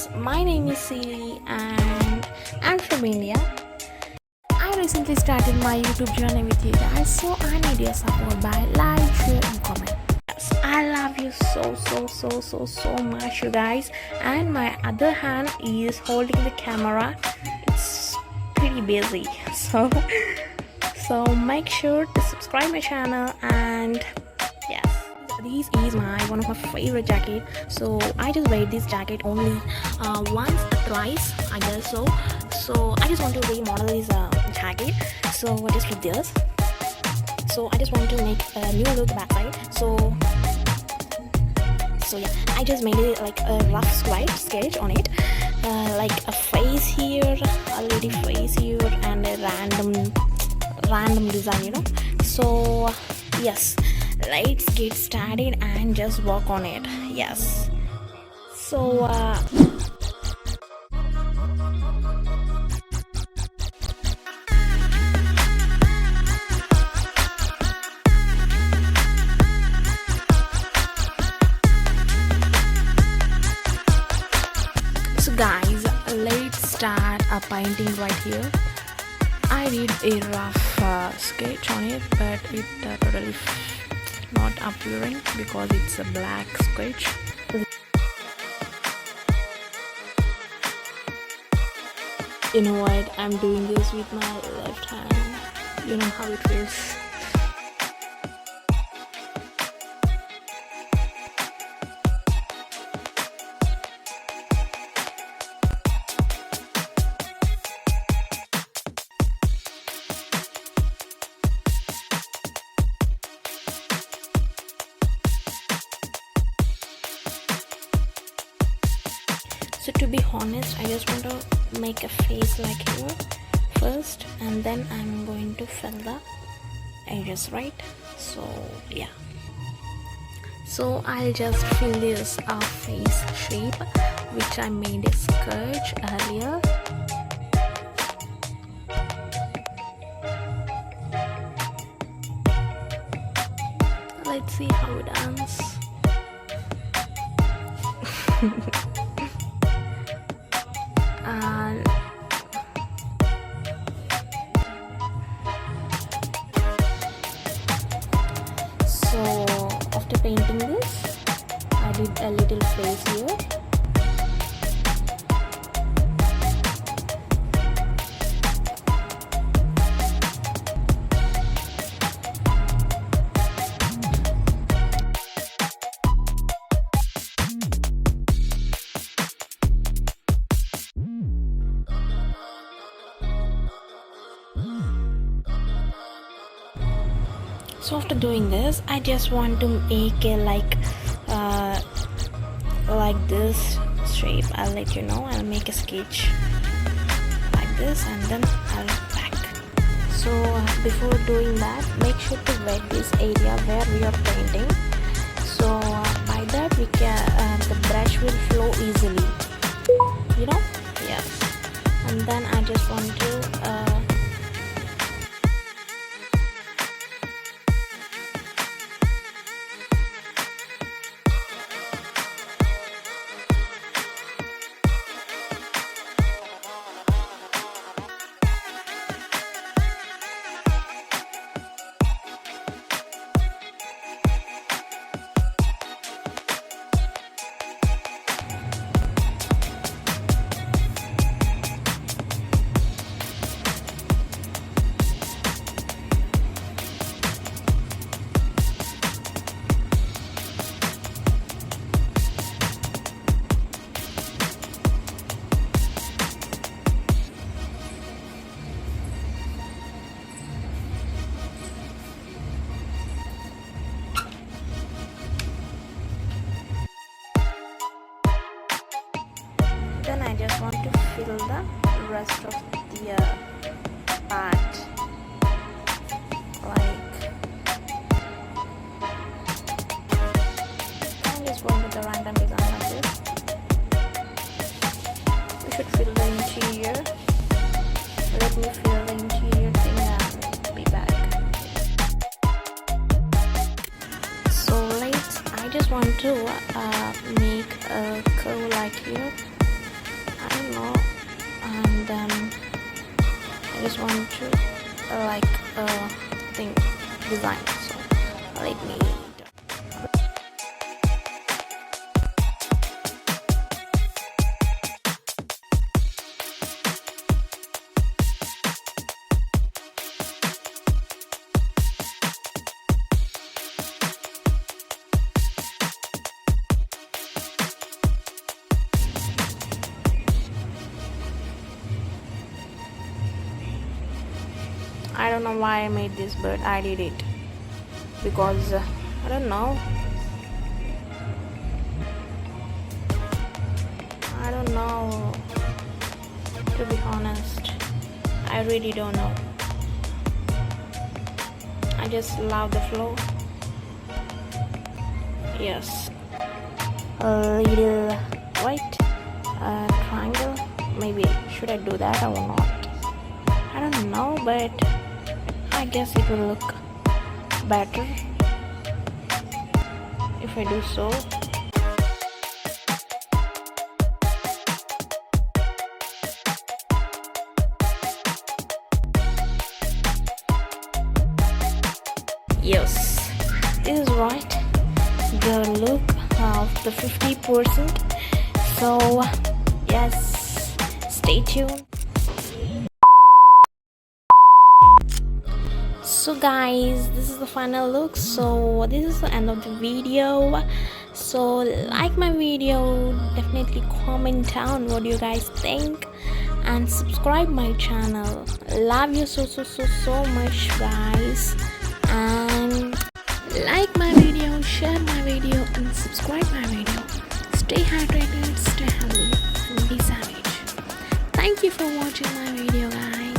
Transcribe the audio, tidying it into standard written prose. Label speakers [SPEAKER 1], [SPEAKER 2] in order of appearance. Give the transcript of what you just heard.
[SPEAKER 1] guys, my name is Siri and I'm from India. I recently started my YouTube journey with you guys, so I need your support by like, share and comment. Yes, I love you so much, you guys. And my other hand is holding the camera. It's pretty busy, so make sure to subscribe my channel. And yes, this is one of my favorite jacket. So I just wear this jacket only once or twice, I guess so. So I just want to remodel this jacket. So just with this. So I just want to make a new look backside. So yeah, I just made it like a rough sketch on it, like a face here, a lady face here, and a random design, you know. So yes, let's get started and just work on it. Yes, so guys, let's start a painting right here. I did a rough sketch on it, but it totally not appearing because it's a black sketch. You know what, I'm doing this with my left hand. You know how it feels. So to be honest, I just want to make a face like here first, and then I'm going to fill the edges, right? So yeah, so I'll just fill this face shape which I made a sketch earlier. Let's see how it ends. So after painting this, I did a little face here. So after doing this, I just want to make a like this shape. I'll let you know. I'll make a sketch like this and then I'll back. So before doing that, make sure to wet this area where we are painting. So by that we can the brush will flow easily, you know. Yes, and then I just want to then I just want to fill the rest of the part, like I just want the random design like this. We should fill the interior. Let me fill the interior thing and be back. So I just want to make a curve like here. just want to like thing design, so let me. I don't know why I made this, but I did it because I don't know. To be honest, I really don't know. I just love the flow. Yes, a little white triangle. Maybe should I do that or not? I don't know, but I guess it will look better if I do so. Yes, this is right, the look of the 50%. So yes, stay tuned. So guys, this is the final look. So this is the end of the video. So like my video, definitely comment down what you guys think and subscribe my channel. Love you so much guys, and like my video, share my video and subscribe my video. Stay hydrated, stay healthy and be savage. Thank you for watching my video guys.